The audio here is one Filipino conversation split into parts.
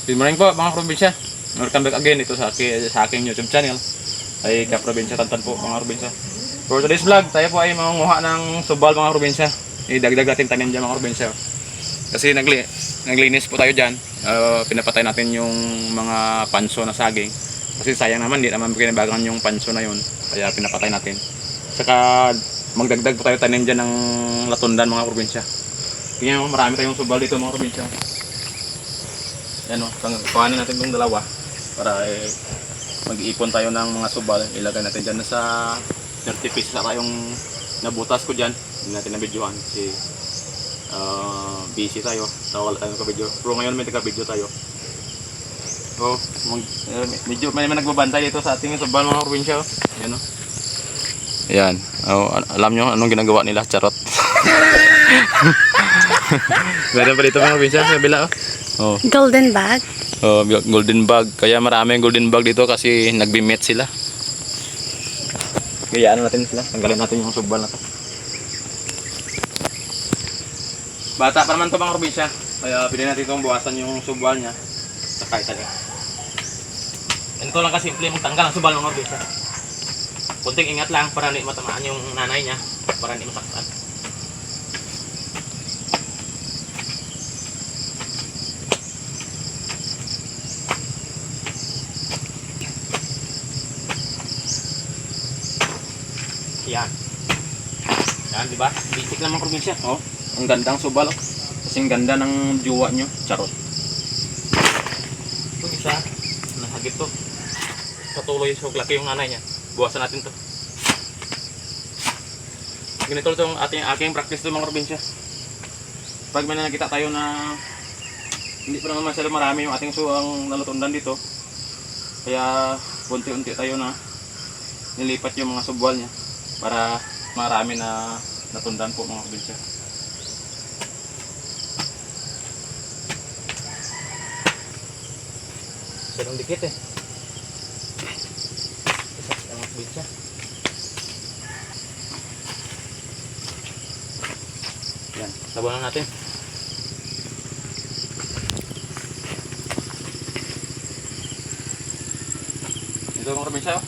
Good morning po mga probinsya. Welcome back again ito sa aking YouTube channel. Ay Kaprobinsya Tantan po mga probinsya. For today's vlog, tayo po ay mangunguha ng subal mga probinsya. Idagdag natin tanim dyan mga probinsya. Kasi naglinis po tayo dyan. Pinapatay natin yung mga panso na saging. Kasi sayang naman, di naman kinabagan yung panso na yun. Kaya pinapatay natin. Saka magdagdag po tayo tanim dyan ng latundan mga probinsya. Tingnan mo, marami tayong subal dito mga probinsya. Yan o, kuhanin natin itong dalawa para mag-iipon tayo ng mga subal. Ilagay natin dyan sa 30 pieces na tayong nabutas ko dyan. Hindi natin na-videohan kasi busy tayo, wala tayong ka-video. Pero ngayon may taga-video tayo. So, medyo may nagbabantay dito sa ating subal mga probinsya. Yan o. Yan. Alam nyo anong ginagawa nila? Charot. Meron pa dito mga probinsya sa bila o. Oh. Golden bag? Oh, golden bag. Kaya marami yung golden bag dito kasi nagbi-meet sila. Gayaan natin sila. Tanggalin natin yung subal na to. Bata pa naman to mga probinsya. Kaya pili natin itong buwasan yung subal niya. Saka ito niya. Ito lang kasimple mong tanggal ang subal mga probinsya. Kunting ingat lang para hindi matamaan yung nanay niya. Para hindi masaktan. Yan. Yan, di ba? Basic lang mga probinsya. Oh, ang gandang subal. Oh. Kasing ganda ng jowa nyo. Charot. Ito isa, nasagip to. Patuloy sa laki yung nanay niya. Buwasan natin to. Ganito itong aking practice to mga probinsya. Pag may nakita tayo na hindi pa naman masyado marami yung ating suang nalutundan dito. Kaya unti-unti tayo na nilipat yung mga subwal niya. Para marami na natundan po mga probinsya. Sarang dikit eh. Isa ang probinsya. Yan, sabunan natin. Ito mga probinsya oh.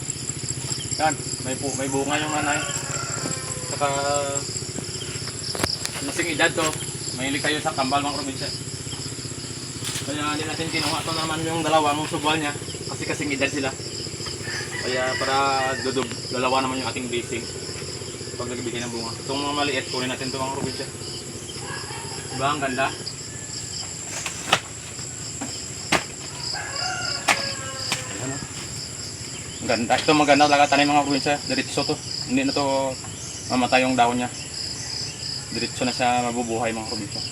Yan, may bunga yung nanay. Saka masing edad to. Mahilig kayo sa kambal mga probinsya. Kaya hindi natin kinuha to naman yung dalawang subal niya. Kasi kasing edad sila. Kaya para dalawa naman yung ating basing. Pag nagbigay ng bunga. Itong mga maliit, kunin natin ito mga probinsya. Diba ang ganda? Ganda. Ito maganda talaga tanim mga probinsya. Diretso to. Hindi na to mamatay yung dahon niya. Diretso na siya mabubuhay mga probinsya.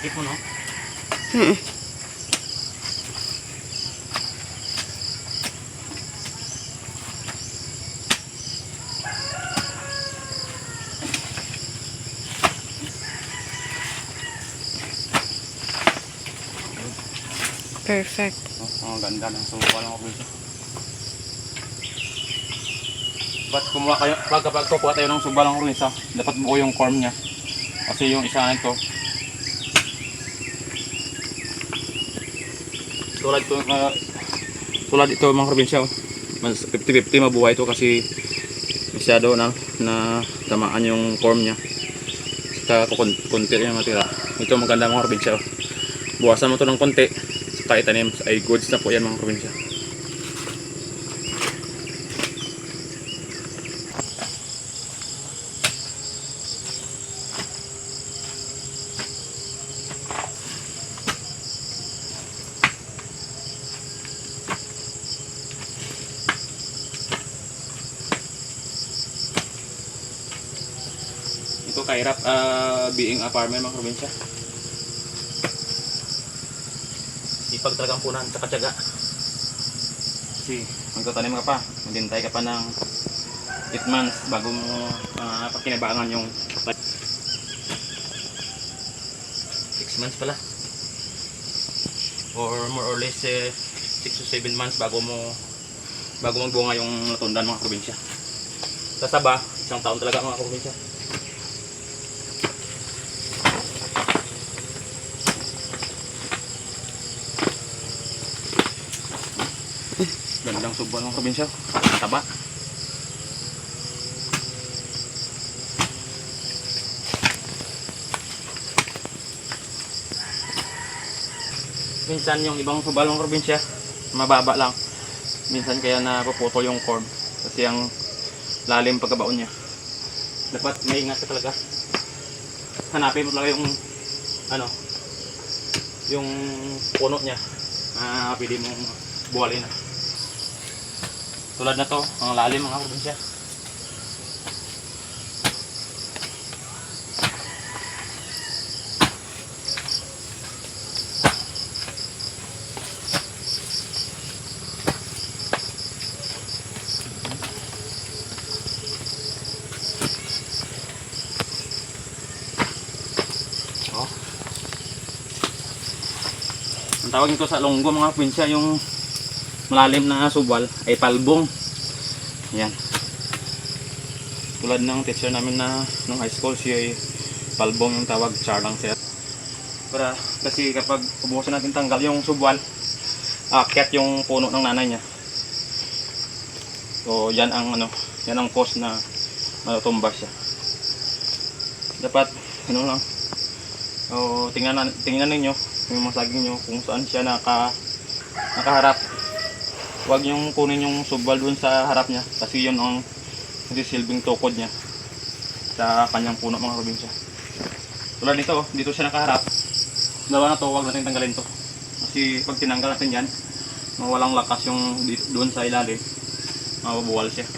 Ikip mo no? Perfect. Ang ganda ng subal ng probinsya. Ba't kumuha kayo, kapag kukuha tayo ng subal ng probinsya, dapat buo yung corm niya. Kasi yung isa nito, tulad ito mga probinsya, 50-50 mabuhay ito kasi masyado na tamaan yung corm niya. Saka konti yung matira. Ito maganda mga probinsya. Buwasan mo ito ng konti. Saka itanim ay goods na po yan mga probinsya. Ito kahirap being a farmer mga probinsya. Ipag talagang punan sa katyaga. Kasi magtatanim ka pa, maghintay ka pa ng 8 months bago mo pakinabangan yung 6 months pala. Or more or less 6 to 7 months bago magbunga yung natundan mga probinsya. Sa saba, isang taon talaga mga probinsya. Gandang subal ng probinsya. Mataba. Minsan yung ibang subal ng probinsya, mababa lang. Minsan kaya napuputol yung cord kasi ang lalim pagkabaon niya. Dapat may ingat ka talaga. Hanapin mo talaga yung ano, yung puno niya. Pwede mong buwalin. Tulad na to, ang lalim mga probinsya. Ang tawag nito sa Longgo mga probinsya, yung malalim na subal ay palbong. Yan. Tulad ng teacher namin na nung high school, siya ay palbong yung tawag, charlang siya. Kasi kapag ubusin natin tanggal yung subal, aakyat yung puno ng nanay niya. So yan ang yan ang cause na matutumba siya. Dapat lang. Tingnan ninyo yung mga saging nyo kung saan siya nakaharap. Huwag yung kunin yung subal dun sa harap niya kasi yun ang silbing tukod niya sa kanyang puno mga probinsya. Tulad nito, dito siya nakaharap. Dalawa na to, huwag natin tanggalin to kasi pag tinanggal natin yan, mawalang lakas yung doon sa ilalim, mabubuwal siya.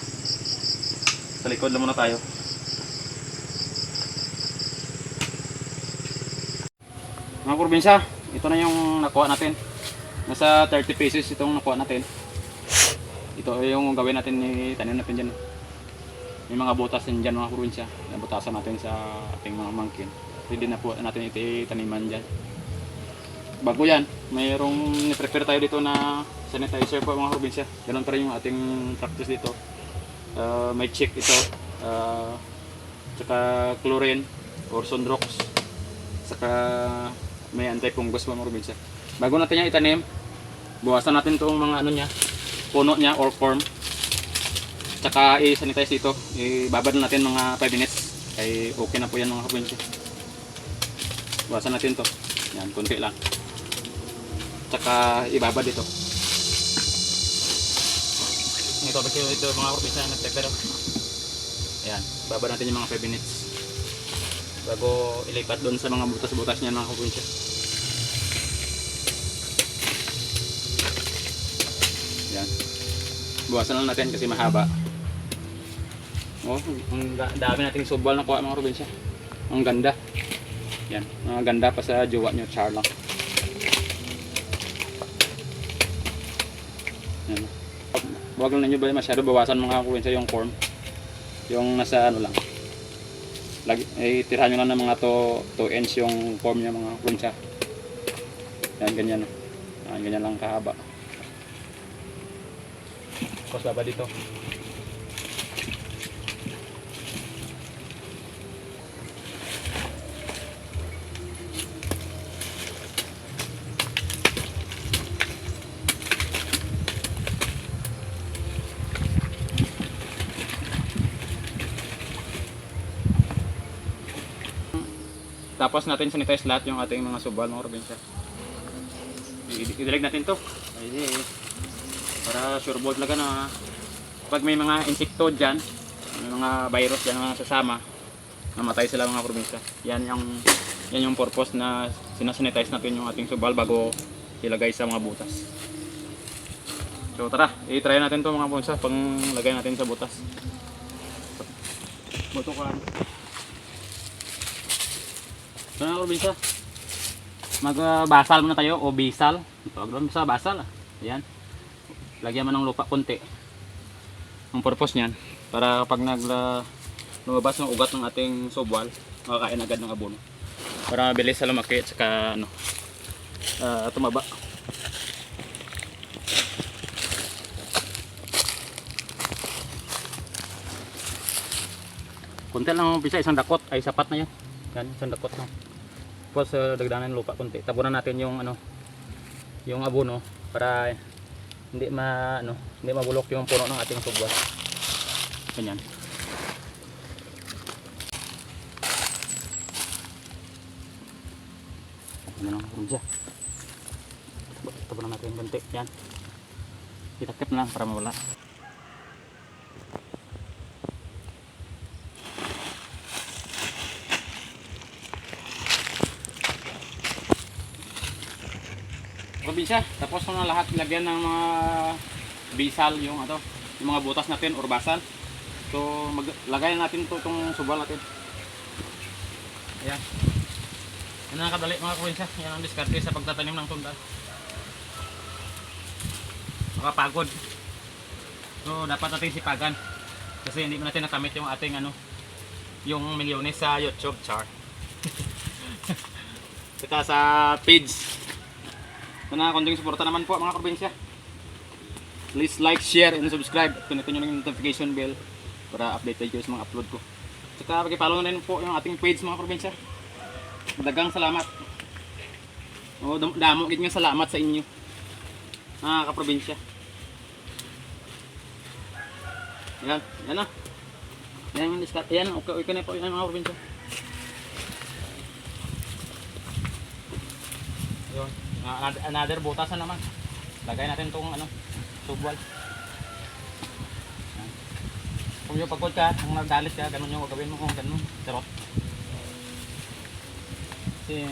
Sa likod lang muna tayo. Mga probinsya, ito na yung nakuha natin. Nasa 30 pesos itong nakuha natin. Ito yung gawin natin, tanim natin dyan. May mga butas din dyan mga probinsya. Butasan natin sa ating mga mangkin. Pwede na po natin itaniman dyan. Bago yan, mayroong prepare tayo dito na sanitizer po mga probinsya. Ganun pa rin yung ating practice dito. May chick ito. Tsaka chlorine or sunrox. Saka may anti-fungus po mga probinsya. Bago natin yan itanim, buwasan natin itong mga puno niya or form. Tsaka i-sanitize ito. Ibabad natin mga 5 minutes. Ay okay na po yan mga probinsya. Buwasan natin to. Yan, konti lang. Tsaka ibabad ito. Ito mga probinsya nag-prepare. Ayan, babad natin yung mga 5 minutes. Bago ilipat doon sa mga butas-butas niya mga probinsya. Yan. Buwasan lang natin kasi mahaba. Ang dami nating subal na kuha mga probinsya. Ang ganda. Yan. Ang ganda pa sa jowa nyo, char lang. Yan. Huwag lang ninyo ba masyado bawasan mga probinsya yung form. Yung nasa lang. Tirahan nyo lang ng mga 2 inch yung form niya mga probinsya. Yan, ganyan. Yan, ganyan lang kahaba. Tapos baba dito. Tapos natin sanitize lahat yung ating mga subal mga probinsya. Idilig natin to. Para sure ball talaga na pag may mga insekto dyan, may mga virus dyan na sasama, namatay sila mga probinsya. Yan yung purpose na sinasanitize natin yung ating subal bago ilagay sa mga butas. So tara, i-try natin to mga probinsya pang lagay natin sa butas. Butukan. So mga probinsya, magbasal muna tayo o bisal. Tawag doon sa basal. Ayan. Lagyan mo ng lupa konti. Ang purpose niyan para pag lumabas ng ugat ng ating subwal, makakain agad ng abono. Para mabilis sa lumaki at saka tumaba. Konti lang bisa, isang dakot ay sapat na yan. Yan, isang dakot na. Tapos dagdagan ng lupa konti. Tabunan natin yung yung abono para hindi mabulok yung puno ng ating subwal. Ganyan. Ano lang probinsya. Ito pa natin yung ganti. Yan. Itakip na lang para mawala. Probinsya, tapos na lahat lagyan ng mga bisal yung yung mga butas natin or basal. So maglagay natin itong subal natin. Ayan. Yan ang kadali mga probinsya. Yan ang diskarte sa pagtatanim ng tundal. Makapagod. So dapat natin sipagan. Kasi hindi natin nakamit yung ating yung milyones sa YouTube char. Saka sa page. Sana konting suporta naman po mga probinsya. Please like, share, and subscribe. Pinutin nyo yung notification bell para update kayo sa mga upload ko. Saka pag-follow na rin po yung ating page mga probinsya. Dagang salamat. O damo gid nga salamat sa inyo. Mga kaprobinsya. Yan, yan na. Yan yung discard. Yan, okay na po yan mga probinsya. Yun. Another butas na naman. Lagay natin itong subwal. Kung yung pagod ka, kung nagdalit ka, ganun yung gagawin mo, ganun, charot. Kasi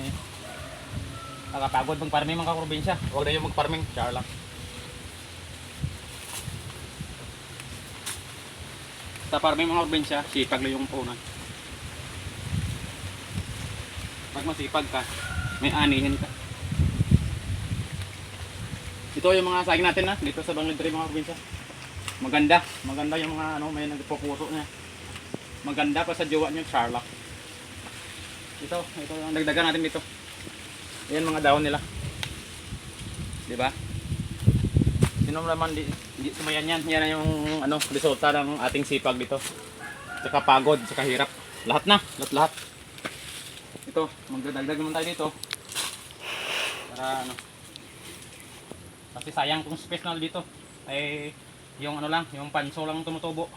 nakapagod mag-farming mga kaprobinsya. Huwag na yung mag-farming, char lang. Sa farming mga kaprobinsya, sipag lang yung punan. Pag masipag ka, may anihin ka. Ito yung mga saging natin dito sa Banglid Tree mga kaprobinsya. Maganda yung mga may nagpupuro niya. Maganda pa sa jowa niyo, Charlock. Ito ang dagdagan natin dito. Ayan mga dahon nila. 'Di ba? Sino naman di sumayan yan. Yan yung resulta ng ating sipag dito. Saka pagod, saka hirap. Lahat. Ito, magdadagdag naman tayo dito. Para kasi sayang kung space na dito ay yung yung panso lang tumutubo.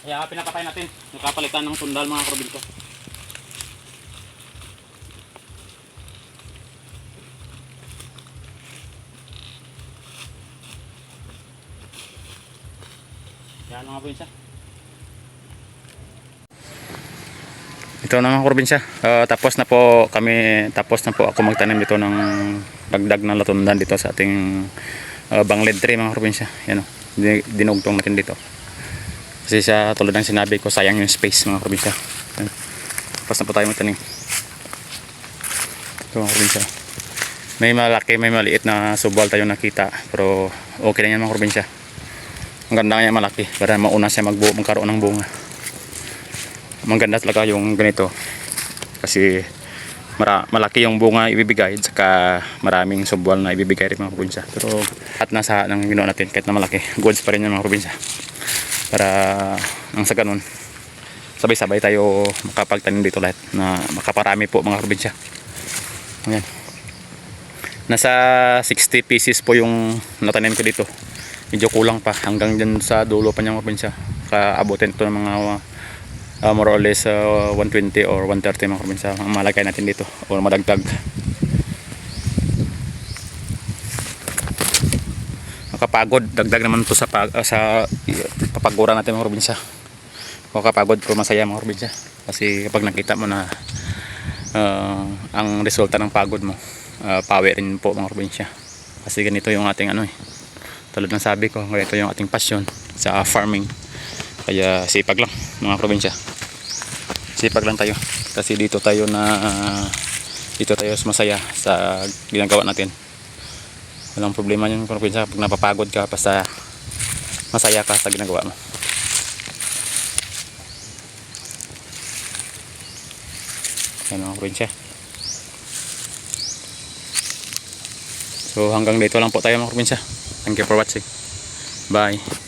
Kaya pinapatay natin, nakapalitan ng tundal mga kaprobinsya. Yan mga probinsya. Ito na mga probinsya. Tapos na po ako magtanim dito ng dagdag na latundan dito sa ating Banglid Tree mga probinsya. Yan o, dinugtong natin dito. Kasi sa tulad ng sinabi ko, sayang yung space mga probinsya. Tapos na po tayo magtanim. Ito mga probinsya. May malaki, may maliit na subwal tayo nakita. Pero okay na yan mga probinsya. Ang ganda nga malaki para mauna siya magkaroon ng bunga. Maganda talaga yung ganito kasi malaki yung bunga ibibigay at saka maraming subwal na ibibigay rin mga probinsya. Pero at nasa ng ginawa natin kahit na malaki, goods pa rin yung mga probinsya. Para nang sa ganun sabay-sabay tayo makapagtanim dito lahat na makaparami po mga probinsya. Ayan. Nasa 60 pieces po yung natanim ko dito. Medyo kulang pa hanggang dyan sa dulo pa niya mga probinsya. Kaabutin ito ng mga more or less 120 or 130 mga probinsya ang malagay natin dito o madagdag. Makapagod, dagdag naman to sa papagura natin mga probinsya. Makapagod pero masaya mga probinsya kasi kapag nakita mo na ang resulta ng pagod mo, pawi rin po mga probinsya kasi ganito yung ating tulad ng sabi ko, ganito yung ating passion sa farming. Kaya sipag lang mga probinsya. Sipag lang tayo kasi dito tayo masaya sa ginagawa natin. Walang problema yun mga probinsya pag napapagod ka basta masaya ka sa ginagawa mo. Yan mga probinsya. So hanggang dito lang po tayo mga probinsya. Thank you for watching. Bye.